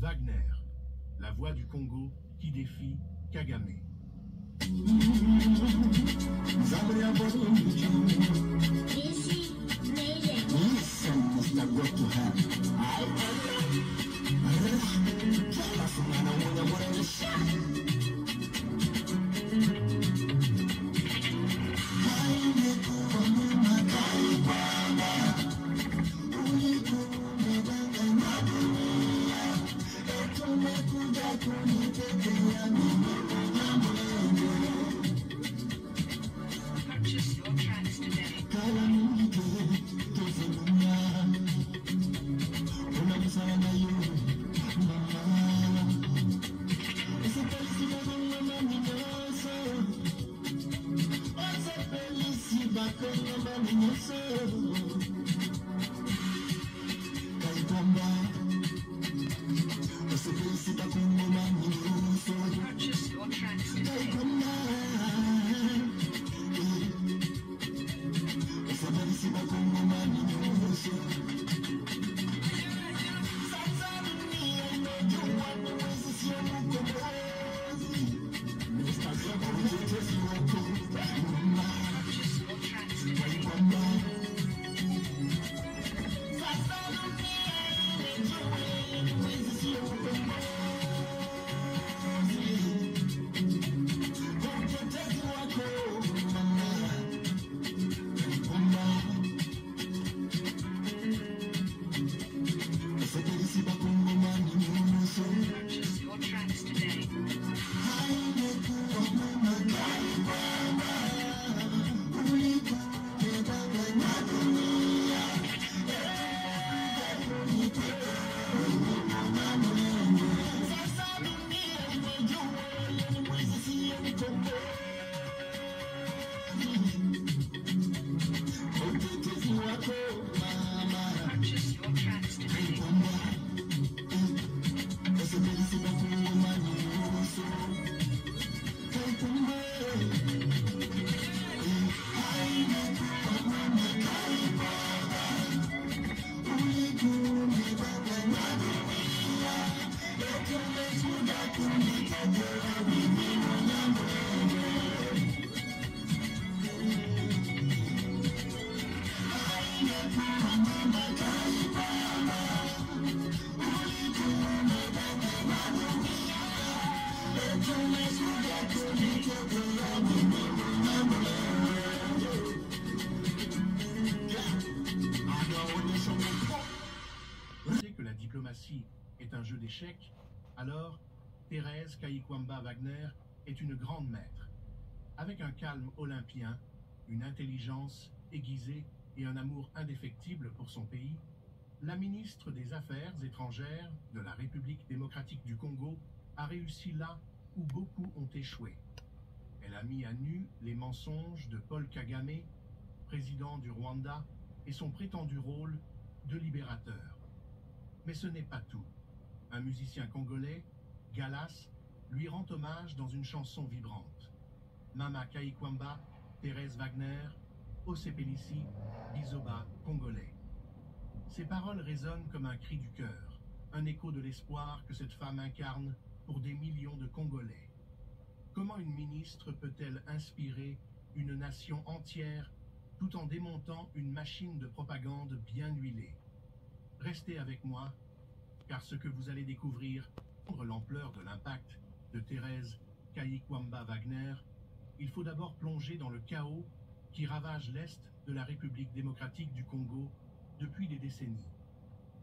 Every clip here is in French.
Wagner, la voix du Congo qui défie Kagame. Purchase your tracks today. Purchase your tracks today. Purchase your tracks today. Purchase your tracks today. Purchase your tracks today. C'est que la diplomatie est un jeu d'échecs, alors Thérèse Kayikwamba Wagner est une grande maître. Avec un calme olympien, une intelligence aiguisée et un amour indéfectible pour son pays, la ministre des Affaires étrangères de la République démocratique du Congo a réussi là où beaucoup ont échoué. Elle a mis à nu les mensonges de Paul Kagame, président du Rwanda, et son prétendu rôle de libérateur. Mais ce n'est pas tout. Un musicien congolais, Galas, lui rend hommage dans une chanson vibrante. Mama Kayikwamba, Thérèse Wagner, Osepelisi, Bizoba, Congolais. Ces paroles résonnent comme un cri du cœur, un écho de l'espoir que cette femme incarne pour des millions de Congolais. Comment une ministre peut-elle inspirer une nation entière tout en démontant une machine de propagande bien huilée? Restez avec moi, car ce que vous allez découvrir, pour l'ampleur de l'impact de Thérèse Kayikwamba Wagner, il faut d'abord plonger dans le chaos qui ravage l'Est de la République démocratique du Congo depuis des décennies.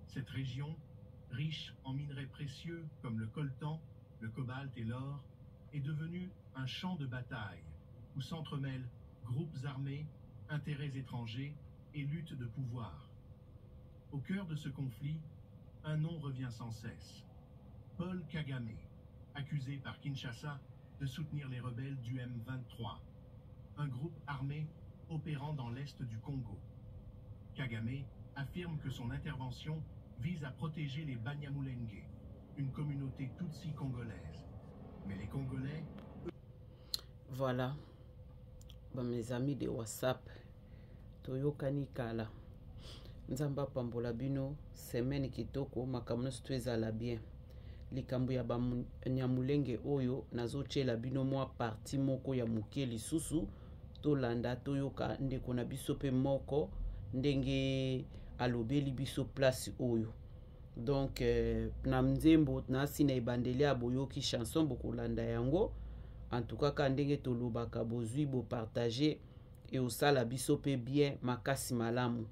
Cette région, riche en minerais précieux comme le coltan, le cobalt et l'or, est devenue un champ de bataille où s'entremêlent groupes armés, intérêts étrangers et luttes de pouvoir. Au cœur de ce conflit, un nom revient sans cesse. Paul Kagame, accusé par Kinshasa de soutenir les rebelles du M23, un groupe armé opérant dans l'est du Congo. Kagame affirme que son intervention vise à protéger les Banyamulenge, une communauté tutsi congolaise. Mais les Congolais... Voilà. Bah, mes amis de WhatsApp, Toyokani Kala. Nzamba Pambola Bino, semaine kitoko, makamno stweza la bien. likambo ya banyamulenge oyo nazotiela bino mwa parti moko ya moke lisusu tolanda toyoka ndeko na biso pe moko ndenge alobeli biso place oyo. Donc na nzembo nasi na ebandeli ya boyoki chanson bokolanda yango. En tout cas ka ndenge tolobaka bozwi bo partager et osala biso pe bien makasi malamu.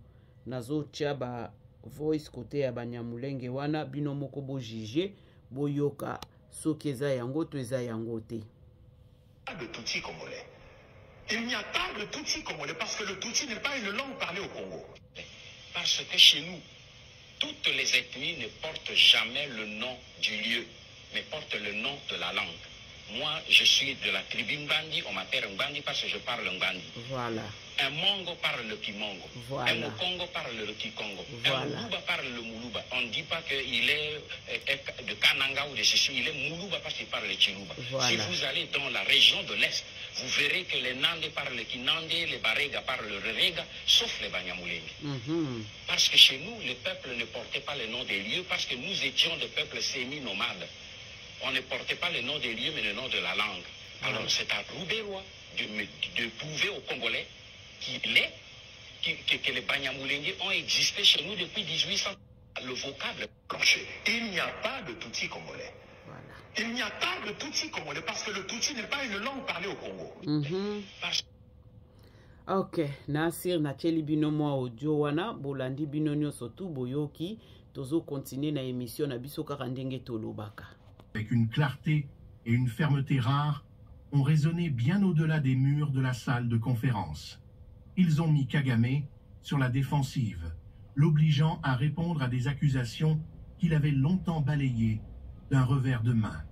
Nazotia ba voice côté ya banyamulenge wana bino moko bo juger boyoka soki eza yango to eza yango te. De Tutsi congolais. Il n'y a pas de Tutsi congolais parce que le Tutsi n'est pas une langue parlée au Congo. Parce que chez nous, toutes les ethnies ne portent jamais le nom du lieu, mais portent le nom de la langue. Moi, je suis de la tribu Mbandi, on m'appelle Mbandi parce que je parle Mbandi. Voilà. Un Mongo parle le Kimongo. Voilà. Un Mukongo parle le Kikongo. Voilà. Un Moulouba parle le Moulouba. On ne dit pas qu'il est de Kananga ou de ceci. Il est Moulouba parce qu'il parle le Chilouba. Voilà. Si vous allez dans la région de l'Est, vous verrez que les Nandé parlent le Kinandé, les Barega parlent le Rega, sauf les Banyamulenge. Parce que chez nous, le peuple ne portait pas le nom des lieux parce que nous étions des peuples semi-nomades. On ne portait pas le nom des lieux, mais le nom de la langue. Alors c'est à Rouberois de prouver aux Congolais que les Banyamulenge ont existé chez nous depuis 1800. Le vocable plancher. Il n'y a pas de Tutsi congolais. Voilà. Il n'y a pas de Tutsi congolais parce que le Tutsi n'est pas une langue parlée au Congo. Ok, Nasir Nacheli bino mwa audio wana bolandi bino nyonso tu boyoki tozo continuer na émission na biso kaka ndenge tolobaka. Avec une clarté et une fermeté rares, ont résonné bien au-delà des murs de la salle de conférence. Ils ont mis Kagame sur la défensive, l'obligeant à répondre à des accusations qu'il avait longtemps balayées d'un revers de main.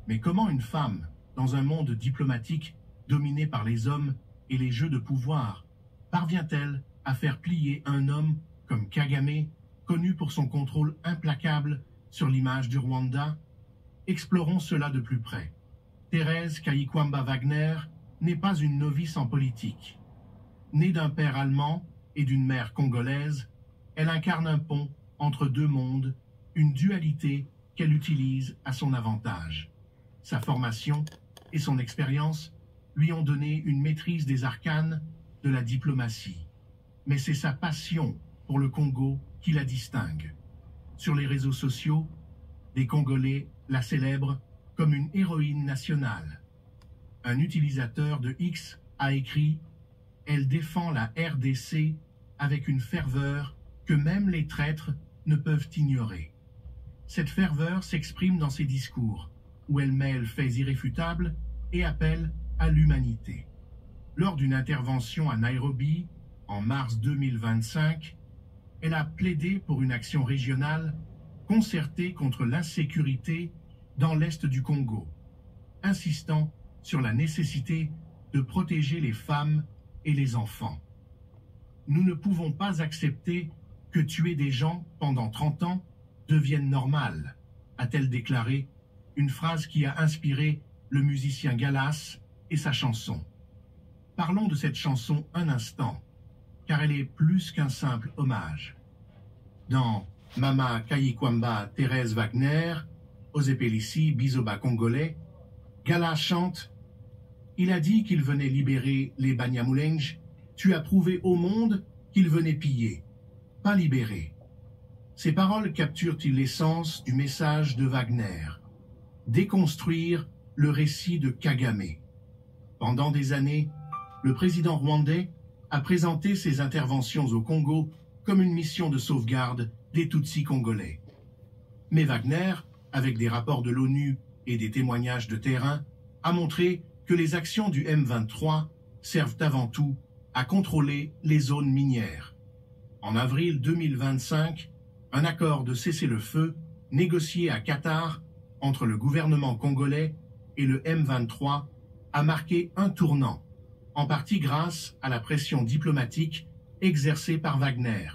Mais comment une femme, dans un monde diplomatique dominé par les hommes et les jeux de pouvoir, parvient-elle à faire plier un homme comme Kagame, connu pour son contrôle implacable sur l'image du Rwanda? Explorons cela de plus près. Thérèse Kayikwamba Wagner n'est pas une novice en politique. Née d'un père allemand et d'une mère congolaise, elle incarne un pont entre deux mondes, une dualité qu'elle utilise à son avantage. Sa formation et son expérience lui ont donné une maîtrise des arcanes de la diplomatie. Mais c'est sa passion pour le Congo qui la distingue. Sur les réseaux sociaux, des Congolais la célèbrent comme une héroïne nationale. Un utilisateur de X a écrit « Elle défend la RDC avec une ferveur que même les traîtres ne peuvent ignorer. » Cette ferveur s'exprime dans ses discours, où elle mêle faits irréfutables et appelle à l'humanité. Lors d'une intervention à Nairobi, en mars 2025, elle a plaidé pour une action régionale concertée contre l'insécurité dans l'est du Congo, insistant sur la nécessité de protéger les femmes et les enfants. Nous ne pouvons pas accepter que tuer des gens pendant 30 ans devienne normal, a-t-elle déclaré, une phrase qui a inspiré le musicien Galas et sa chanson. Parlons de cette chanson un instant, car elle est plus qu'un simple hommage. Dans Mama Kayikwamba Thérèse Wagner, Ozepelisi Bizoba congolais, Galas chante « Il a dit qu'il venait libérer les Banyamulenge, tu as prouvé au monde qu'il venait piller, pas libérer. » Ces paroles capturent-ils l'essence du message de Wagner? Déconstruire le récit de Kagame. Pendant des années, le président rwandais a présenté ses interventions au Congo comme une mission de sauvegarde des Tutsis congolais. Mais Wagner, avec des rapports de l'ONU et des témoignages de terrain, a montré que les actions du M23 servent avant tout à contrôler les zones minières. En avril 2025, un accord de cessez-le-feu négocié à Qatar entre le gouvernement congolais et le M23 a marqué un tournant, en partie grâce à la pression diplomatique exercée par Wagner.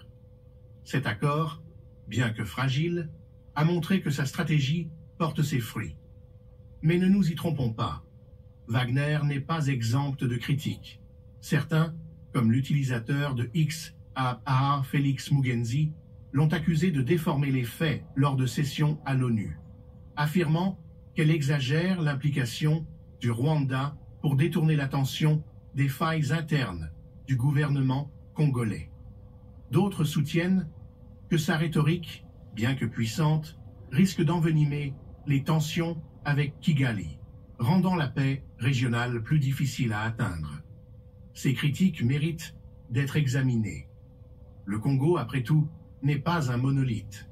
Cet accord, bien que fragile, a montré que sa stratégie porte ses fruits. Mais ne nous y trompons pas, Wagner n'est pas exempt de critiques. Certains, comme l'utilisateur de X AA Félix Mugenzi, l'ont accusé de déformer les faits lors de sessions à l'ONU. affirmant qu'elle exagère l'implication du Rwanda pour détourner l'attention des failles internes du gouvernement congolais. D'autres soutiennent que sa rhétorique, bien que puissante, risque d'envenimer les tensions avec Kigali, rendant la paix régionale plus difficile à atteindre. Ces critiques méritent d'être examinées. Le Congo, après tout, n'est pas un monolithe.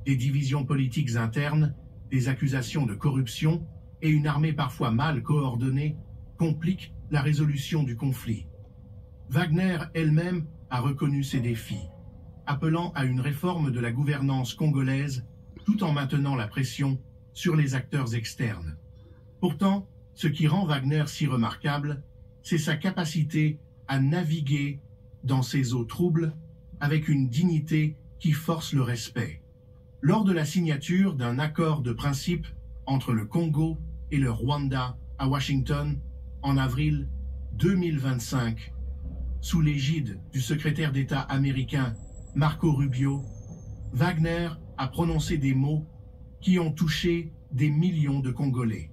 Des divisions politiques internes, des accusations de corruption et une armée parfois mal coordonnée compliquent la résolution du conflit. Wagner elle-même a reconnu ces défis, appelant à une réforme de la gouvernance congolaise tout en maintenant la pression sur les acteurs externes. Pourtant, ce qui rend Wagner si remarquable, c'est sa capacité à naviguer dans ces eaux troubles avec une dignité qui force le respect. Lors de la signature d'un accord de principe entre le Congo et le Rwanda à Washington en avril 2025, sous l'égide du secrétaire d'État américain Marco Rubio, Wagner a prononcé des mots qui ont touché des millions de Congolais.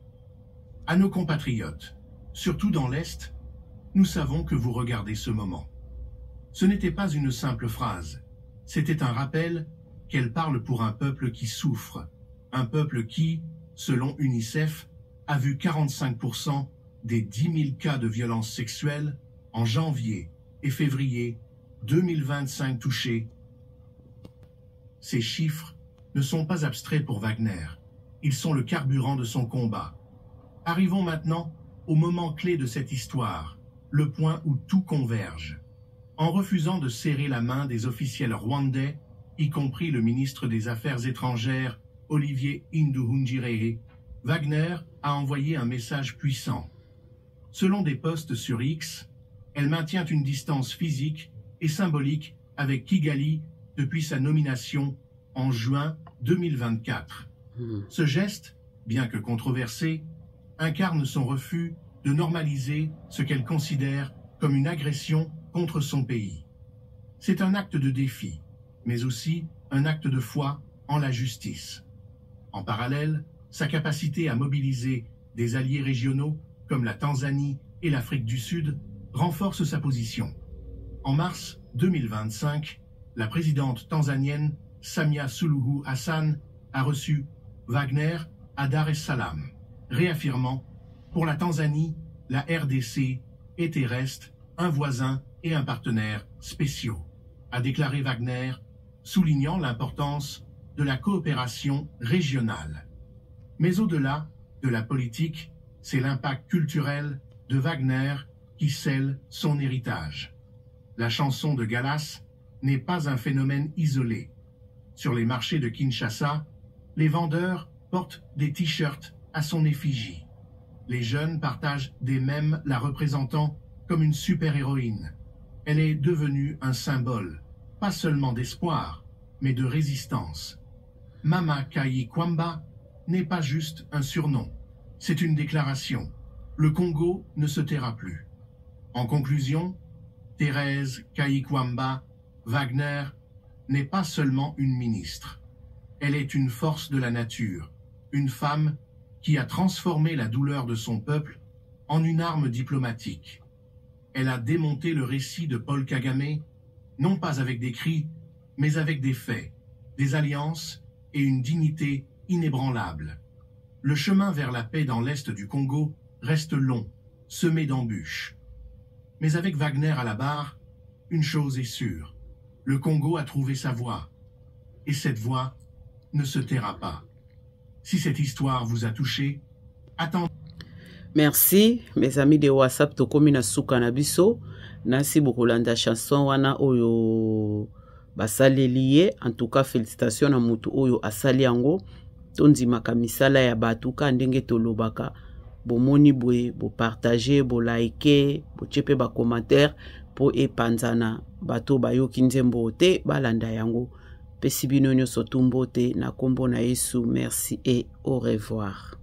À nos compatriotes, surtout dans l'Est, nous savons que vous regardez ce moment. Ce n'était pas une simple phrase, c'était un rappel qu'elle parle pour un peuple qui souffre, un peuple qui, selon UNICEF, a vu 45% des 10 000 cas de violences sexuelles en janvier et février 2025 touchés. Ces chiffres ne sont pas abstraits pour Wagner, ils sont le carburant de son combat. Arrivons maintenant au moment clé de cette histoire, le point où tout converge. En refusant de serrer la main des officiels rwandais, y compris le ministre des Affaires étrangères Olivier Nduhungirehe, Wagner a envoyé un message puissant. Selon des posts sur X, elle maintient une distance physique et symbolique avec Kigali depuis sa nomination en juin 2024. Ce geste, bien que controversé, incarne son refus de normaliser ce qu'elle considère comme une agression contre son pays. C'est un acte de défi, mais aussi un acte de foi en la justice. En parallèle, sa capacité à mobiliser des alliés régionaux comme la Tanzanie et l'Afrique du Sud renforce sa position. En mars 2025, la présidente tanzanienne Samia Suluhu Hassan a reçu Wagner à Dar es Salaam, réaffirmant « Pour la Tanzanie, la RDC est et reste un voisin et un partenaire spéciaux », a déclaré Wagner, soulignant l'importance de la coopération régionale. Mais au-delà de la politique, c'est l'impact culturel de Wagner qui scelle son héritage. La chanson de Galas n'est pas un phénomène isolé. Sur les marchés de Kinshasa, les vendeurs portent des t-shirts à son effigie. Les jeunes partagent des mèmes la représentant comme une super-héroïne. Elle est devenue un symbole, pas seulement d'espoir, mais de résistance. Mama Kayibanda n'est pas juste un surnom, c'est une déclaration. Le Congo ne se taira plus. En conclusion, Thérèse Kayibanda Wagner n'est pas seulement une ministre. Elle est une force de la nature, une femme qui a transformé la douleur de son peuple en une arme diplomatique. Elle a démonté le récit de Paul Kagame, non pas avec des cris, mais avec des faits, des alliances et une dignité inébranlable. Le chemin vers la paix dans l'est du Congo reste long, semé d'embûches. Mais avec Wagner à la barre, une chose est sûre, le Congo a trouvé sa voie, et cette voie ne se taira pas. Si cette histoire vous a touché, attendez. Merci, mes amis de WhatsApp, tokomi na suka na biso, nasi bokolanda chanson wana oyo basaleliye. En tout cas, félicitations na mutu oyo asali yango. Tondimaka misala ya batuka ndenge tolobaka. Bomoni boye, bo partager, bo liker, bo chepe ba commentaire po epanzana bato bayoki nzembo te balanda yango. Pesi bino nyonso tumbo te na kombo na Yesu. Merci et au revoir.